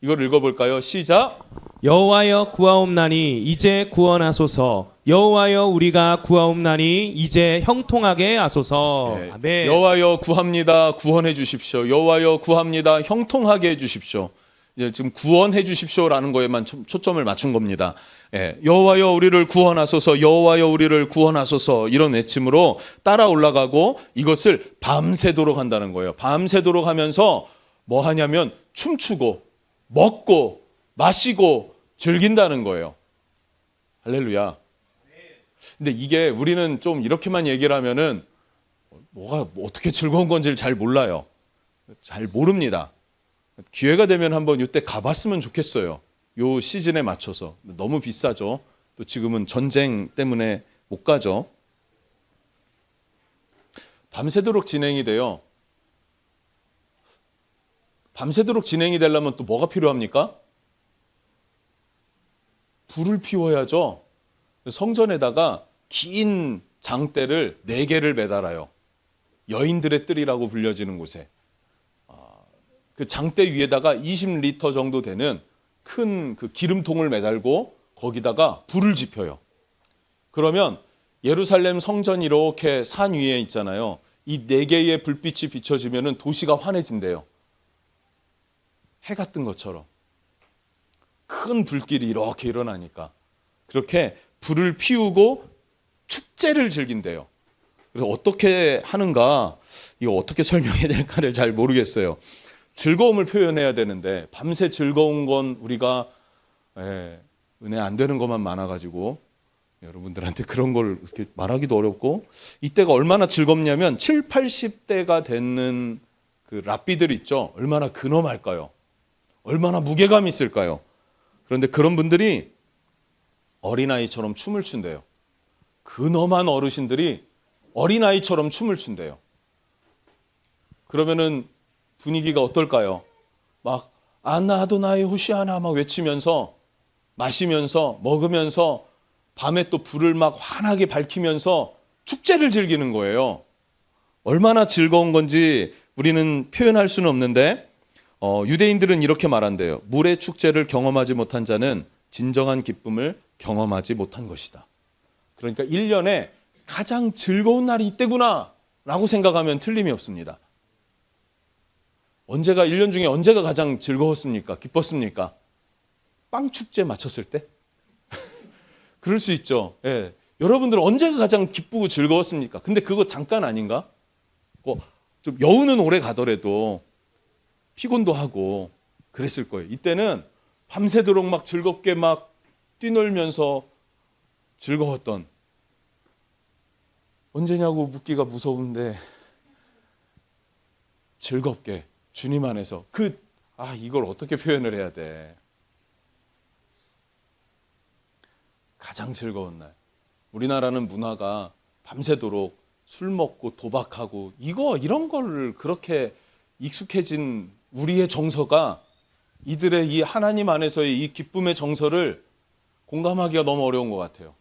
이걸 읽어볼까요? 시작.
여호와여 구하옵나니 이제 구원하소서. 여호와여 우리가 구하옵나니 이제 형통하게 하소서.
네.
아멘.
여호와여 구합니다. 구원해 주십시오. 여호와여 구합니다. 형통하게 해 주십시오. 이제 지금 구원해 주십시오라는 거에만 초점을 맞춘 겁니다. 예, 여호와여 우리를 구원하소서, 여호와여 우리를 구원하소서 이런 외침으로 따라 올라가고 이것을 밤새도록 한다는 거예요. 밤새도록 하면서 뭐 하냐면 춤추고 먹고 마시고 즐긴다는 거예요. 할렐루야. 근데 이게 우리는 좀 이렇게만 얘기를 하면은 어떻게 즐거운 건지를 잘 몰라요. 잘 모릅니다. 기회가 되면 한번 이때 가봤으면 좋겠어요. 요 시즌에 맞춰서. 너무 비싸죠. 또 지금은 전쟁 때문에 못 가죠. 밤새도록 진행이 돼요. 밤새도록 진행이 되려면 또 뭐가 필요합니까? 불을 피워야죠. 성전에다가 긴 장대를 4개를 매달아요. 여인들의 뜰이라고 불려지는 곳에. 그 장대 위에다가 20리터 정도 되는 큰 그 기름통을 매달고 거기다가 불을 지펴요. 그러면 예루살렘 성전이 이렇게 산 위에 있잖아요. 이 4개의 불빛이 비춰지면 도시가 환해진대요. 해가 뜬 것처럼. 큰 불길이 이렇게 일어나니까. 그렇게 불을 피우고 축제를 즐긴대요. 그래서 어떻게 하는가, 이거 어떻게 설명해야 될까를 잘 모르겠어요. 즐거움을 표현해야 되는데 밤새 즐거운 건 우리가 은혜 안 되는 것만 많아가지고 여러분들한테 그런 걸 이렇게 말하기도 어렵고, 이때가 얼마나 즐겁냐면 7, 80대가 되는 그 랍비들 있죠. 얼마나 근엄할까요? 얼마나 무게감 있을까요? 그런데 그런 분들이 어린아이처럼 춤을 춘대요. 근엄한 어르신들이 어린아이처럼 춤을 춘대요. 그러면은 분위기가 어떨까요? 막 아나 아도나이 호시아나 막 외치면서 마시면서 먹으면서 밤에 또 불을 막 환하게 밝히면서 축제를 즐기는 거예요. 얼마나 즐거운 건지 우리는 표현할 수는 없는데 유대인들은 이렇게 말한대요. 물의 축제를 경험하지 못한 자는 진정한 기쁨을 경험하지 못한 것이다. 그러니까 1년에 가장 즐거운 날이 이때구나 라고 생각하면 틀림이 없습니다. 1년 중에 언제가 가장 즐거웠습니까? 기뻤습니까? 빵 축제 마쳤을 때? 그럴 수 있죠. 예. 여러분들은 언제가 가장 기쁘고 즐거웠습니까? 근데 그거 잠깐 아닌가? 좀 여우는 오래 가더라도 피곤도 하고 그랬을 거예요. 이때는 밤새도록 막 즐겁게 막 뛰놀면서 즐거웠던, 언제냐고 묻기가 무서운데 즐겁게 주님 안에서 이걸 어떻게 표현을 해야 돼? 가장 즐거운 날. 우리나라는 문화가 밤새도록 술 먹고 도박하고 이런 걸 그렇게 익숙해진 우리의 정서가 이들의 이 하나님 안에서의 이 기쁨의 정서를 공감하기가 너무 어려운 것 같아요.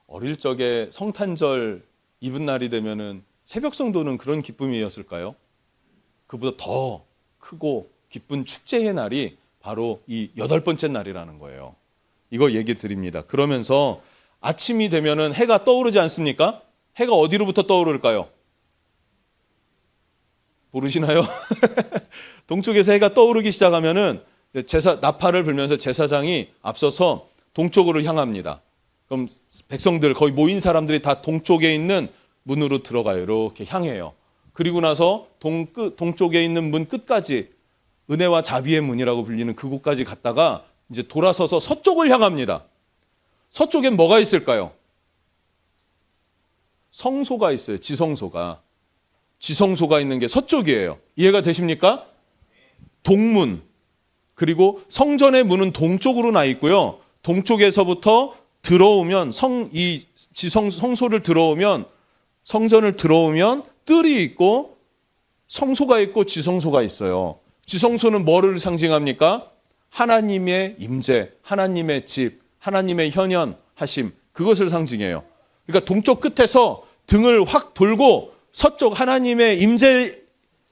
어릴 적에 성탄절 이브날이 되면은 새벽 성도는 그런 기쁨이었을까요? 그보다 더 크고 기쁜 축제의 날이 바로 이 8번째 날이라는 거예요. 이거 얘기 드립니다. 그러면서 아침이 되면은 해가 떠오르지 않습니까? 해가 어디로부터 떠오를까요? 모르시나요? 동쪽에서 해가 떠오르기 시작하면은 나팔을 불면서 제사장이 앞서서 동쪽으로 향합니다. 그럼 백성들 거의 모인 사람들이 다 동쪽에 있는 문으로 들어가요. 이렇게 향해요. 그리고 나서 동쪽에 있는 문 끝까지, 은혜와 자비의 문이라고 불리는 그곳까지 갔다가 이제 돌아서서 서쪽을 향합니다. 서쪽엔 뭐가 있을까요? 성소가 있어요. 지성소가. 지성소가 있는 게 서쪽이에요. 이해가 되십니까? 동문. 그리고 성전의 문은 동쪽으로 나 있고요. 동쪽에서부터 들어오면 성소를 들어오면, 성전을 들어오면 뜰이 있고 성소가 있고 지성소가 있어요. 지성소는 뭐를 상징합니까? 하나님의 임재, 하나님의 집, 하나님의 현현하심, 그것을 상징해요. 그러니까 동쪽 끝에서 등을 확 돌고 서쪽 하나님의 임재,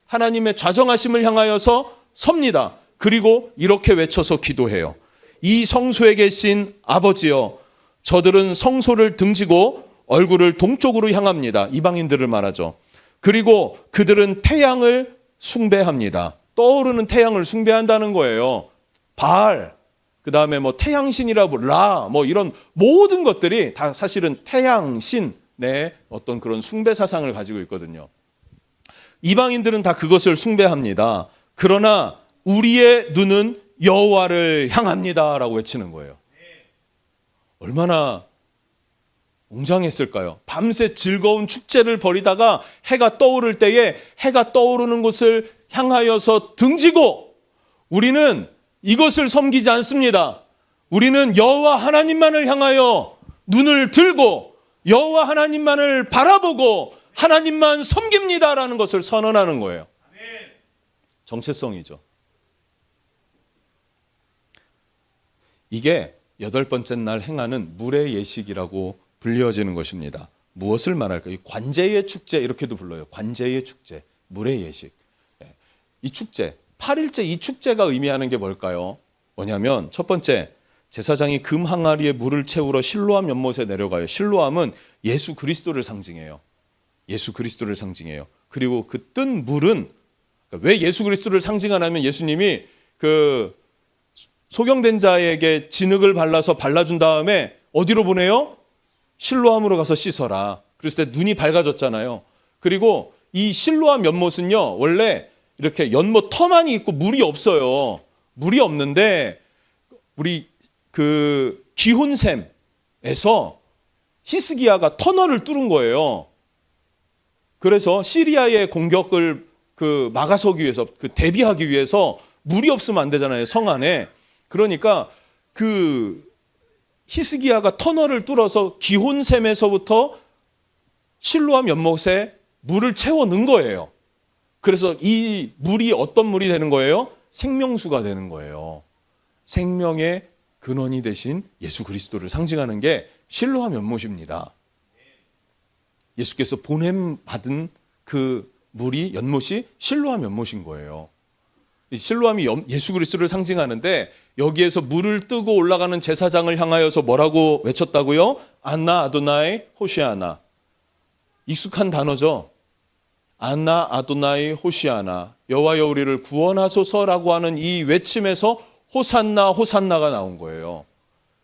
하나님의 좌정하심을 향하여서 섭니다. 그리고 이렇게 외쳐서 기도해요. 이 성소에 계신 아버지여, 저들은 성소를 등지고 얼굴을 동쪽으로 향합니다. 이방인들을 말하죠. 그리고 그들은 태양을 숭배합니다. 떠오르는 태양을 숭배한다는 거예요. 바알, 그 다음에 뭐 태양신이라고 이런 모든 것들이 다 사실은 태양신의 어떤 그런 숭배 사상을 가지고 있거든요. 이방인들은 다 그것을 숭배합니다. 그러나 우리의 눈은 여호와를 향합니다라고 외치는 거예요. 웅장했을까요? 밤새 즐거운 축제를 벌이다가 해가 떠오를 때에 해가 떠오르는 곳을 향하여서 등지고 우리는 이것을 섬기지 않습니다. 우리는 여호와 하나님만을 향하여 눈을 들고 여호와 하나님만을 바라보고 하나님만 섬깁니다라는 것을 선언하는 거예요. 정체성이죠. 이게 8번째 날 행하는 물의 예식이라고 불려지는 것입니다. 무엇을 말할까요? 관제의 축제 이렇게도 불러요. 관제의 축제, 물의 예식. 이 축제, 8일째 이 축제가 의미하는 게 뭘까요? 뭐냐면 첫 번째, 제사장이 금 항아리에 물을 채우러 실로암 연못에 내려가요. 실로암은 예수 그리스도를 상징해요. 예수 그리스도를 상징해요. 그리고 그 뜬 물은 왜 예수 그리스도를 상징하냐면 예수님이 그 소경된 자에게 진흙을 발라서 발라준 다음에 어디로 보내요? 실로암으로 가서 씻어라. 그랬을 때 눈이 밝아졌잖아요. 그리고 이 실로암 연못은요, 원래 이렇게 연못 터만이 있고 물이 없어요. 물이 없는데 우리 그 기혼샘에서 히스기야가 터널을 뚫은 거예요. 그래서 시리아의 공격을 막아서기 위해서, 대비하기 위해서 물이 없으면 안 되잖아요, 성 안에. 그러니까 그 히스기야가 터널을 뚫어서 기혼샘에서부터 실로암 연못에 물을 채워 넣은 거예요. 그래서 이 물이 어떤 물이 되는 거예요? 생명수가 되는 거예요. 생명의 근원이 되신 예수 그리스도를 상징하는 게 실로암 연못입니다. 예수께서 보냄 받은 그 물이 연못이 실로암 연못인 거예요. 실로암이 예수 그리스도를 상징하는데 여기에서 물을 뜨고 올라가는 제사장을 향하여서 뭐라고 외쳤다고요? 안나 아도나이 호시아나. 익숙한 단어죠. 안나 아도나이 호시아나. 여호와여 우리를 구원하소서라고 하는 이 외침에서 호산나 호산나가 나온 거예요.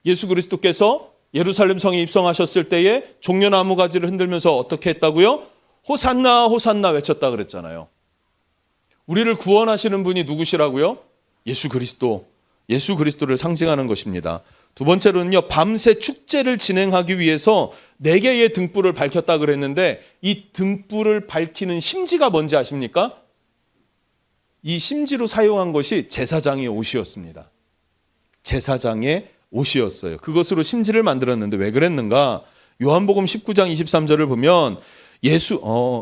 예수 그리스도께서 예루살렘 성에 입성하셨을 때에 종려나무 가지를 흔들면서 어떻게 했다고요? 호산나 호산나 외쳤다 그랬잖아요. 우리를 구원하시는 분이 누구시라고요? 예수 그리스도. 예수 그리스도를 상징하는 것입니다. 두 번째로는요, 밤새 축제를 진행하기 위해서 4개의 등불을 밝혔다 그랬는데 이 등불을 밝히는 심지가 뭔지 아십니까? 이 심지로 사용한 것이 제사장의 옷이었습니다. 제사장의 옷이었어요. 그것으로 심지를 만들었는데 왜 그랬는가? 요한복음 19장 23절을 보면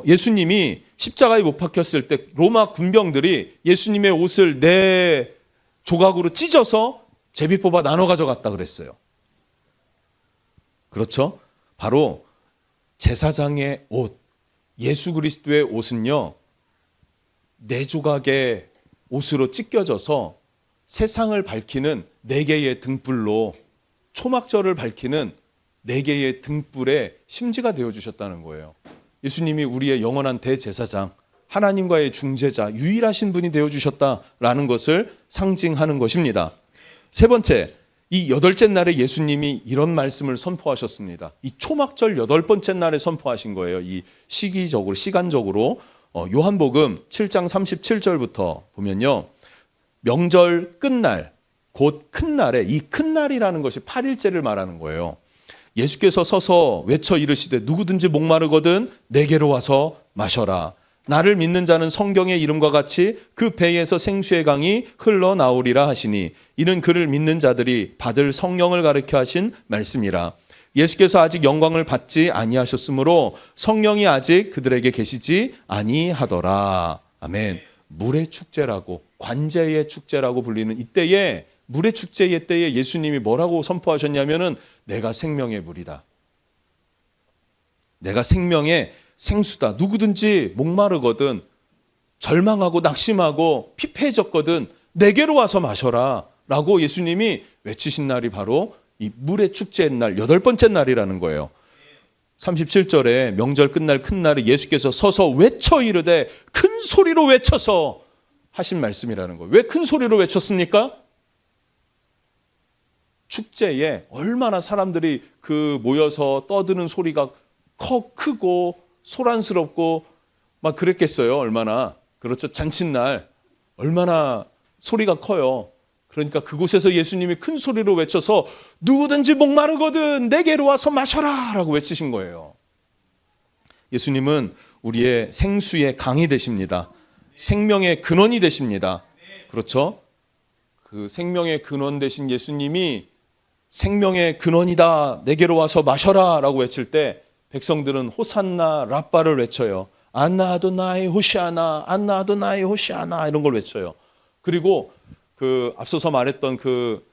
예수님이 십자가에 못 박혔을 때 로마 군병들이 예수님의 옷을 4조각으로 찢어서 제비 뽑아 나눠 가져갔다 그랬어요. 그렇죠? 바로 제사장의 옷, 예수 그리스도의 옷은요, 4조각의 옷으로 찢겨져서 세상을 밝히는 4개의 등불로 초막절을 밝히는 4개의 등불의 심지가 되어주셨다는 거예요. 예수님이 우리의 영원한 대제사장, 하나님과의 중재자, 유일하신 분이 되어주셨다라는 것을 상징하는 것입니다. 세 번째, 이 8째 날에 예수님이 이런 말씀을 선포하셨습니다. 이 초막절 8번째 날에 선포하신 거예요. 이 시기적으로, 시간적으로. 요한복음 7장 37절부터 보면요. 명절 끝날, 곧 큰 날에, 이 큰 날이라는 것이 8일째를 말하는 거예요. 예수께서 서서 외쳐 이르시되 누구든지 목마르거든 내게로 와서 마셔라. 나를 믿는 자는 성경의 이름과 같이 그 배에서 생수의 강이 흘러나오리라 하시니 이는 그를 믿는 자들이 받을 성령을 가르쳐 하신 말씀이라. 예수께서 아직 영광을 받지 아니하셨으므로 성령이 아직 그들에게 계시지 아니하더라. 아멘. 물의 축제라고, 관제의 축제라고 불리는 이때에, 물의 축제의 때에 예수님이 뭐라고 선포하셨냐면은 내가 생명의 물이다. 내가 생명의 생수다. 누구든지 목마르거든, 절망하고 낙심하고 피폐해졌거든 내게로 와서 마셔라 라고 예수님이 외치신 날이 바로 이 물의 축제의 날, 8번째 날이라는 거예요. 37절에 명절 끝날 큰 날에 예수께서 서서 외쳐 이르되, 큰 소리로 외쳐서 하신 말씀이라는 거예요. 왜 큰 소리로 외쳤습니까? 축제에 얼마나 사람들이 모여서 떠드는 소리가 크고 소란스럽고 막 그랬겠어요. 얼마나. 그렇죠. 잔칫날 얼마나 소리가 커요. 그러니까 그곳에서 예수님이 큰 소리로 외쳐서 누구든지 목마르거든 내게로 와서 마셔라 라고 외치신 거예요. 예수님은 우리의 생수의 강이 되십니다. 생명의 근원이 되십니다. 그렇죠? 그 생명의 근원 되신 예수님이 생명의 근원이다 내게로 와서 마셔라 라고 외칠 때 백성들은 호산나 라빠를 외쳐요. 안나 아도나이 호시아나, 안나 아도나이 호시아나 이런 걸 외쳐요. 그리고 그 앞서서 말했던 그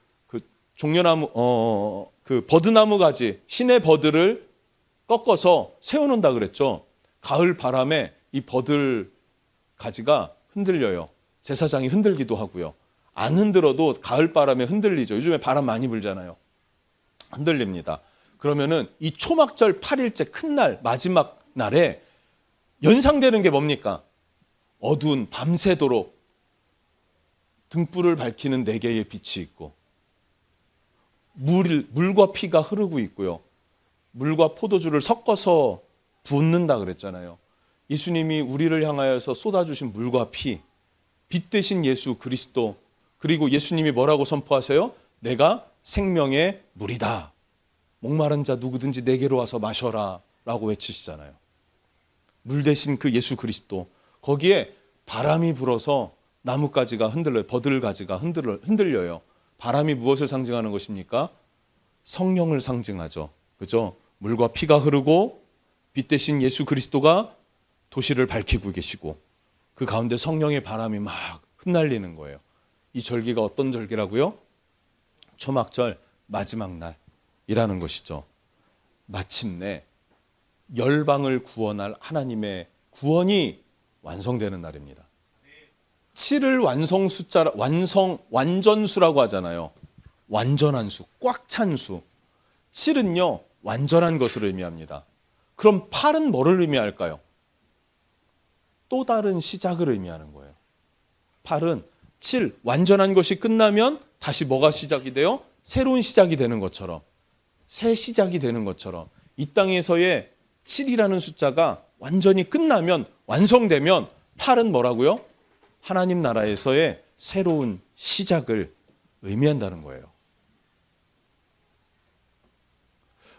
종려나무 그 버드나무 가지 신의 버드를 꺾어서 세워놓는다 그랬죠. 가을 바람에 이 버들 가지가 흔들려요. 제사장이 흔들기도 하고요. 안 흔들어도 가을 바람에 흔들리죠. 요즘에 바람 많이 불잖아요. 흔들립니다. 그러면은 이 초막절 8일째 큰 날 마지막 날에 연상되는 게 뭡니까? 어두운 밤새도록 등불을 밝히는 네 개의 빛이 있고 물과 피가 흐르고 있고요. 물과 포도주를 섞어서 붓는다 그랬잖아요. 예수님이 우리를 향하여서 쏟아주신 물과 피, 빛 되신 예수 그리스도, 그리고 예수님이 뭐라고 선포하세요? 내가 생명의 물이다. 목마른 자 누구든지 내게로 와서 마셔라 라고 외치시잖아요. 물 대신 그 예수 그리스도, 거기에 바람이 불어서 나뭇가지가 흔들려요. 버들가지가 흔들려요. 바람이 무엇을 상징하는 것입니까? 성령을 상징하죠. 그죠? 물과 피가 흐르고 빛 대신 예수 그리스도가 도시를 밝히고 계시고 그 가운데 성령의 바람이 막 흩날리는 거예요. 이 절기가 어떤 절기라고요? 초막절 마지막 날이라는 것이죠. 마침내 열방을 구원할 하나님의 구원이 완성되는 날입니다. 7을 완성 숫자, 완전수라고 하잖아요. 완전한 수, 꽉 찬 수. 7은요, 완전한 것을 의미합니다. 그럼 8은 뭐를 의미할까요? 또 다른 시작을 의미하는 거예요. 8은 7, 완전한 것이 끝나면 다시 뭐가 시작이 돼요? 새로운 시작이 되는 것처럼, 새 시작이 되는 것처럼 이 땅에서의 7이라는 숫자가 완전히 끝나면, 완성되면 8은 뭐라고요? 하나님 나라에서의 새로운 시작을 의미한다는 거예요.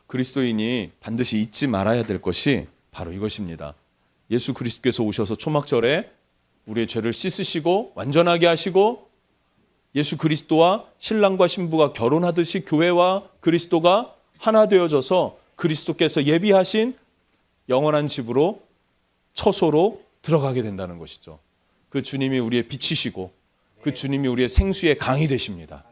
그리스도인이 반드시 잊지 말아야 될 것이 바로 이것입니다. 예수 그리스도께서 오셔서 초막절에 우리의 죄를 씻으시고 완전하게 하시고 예수 그리스도와 신랑과 신부가 결혼하듯이 교회와 그리스도가 하나 되어져서 그리스도께서 예비하신 영원한 집으로 처소로 들어가게 된다는 것이죠. 그 주님이 우리의 빛이시고 그 주님이 우리의 생수의 강이 되십니다.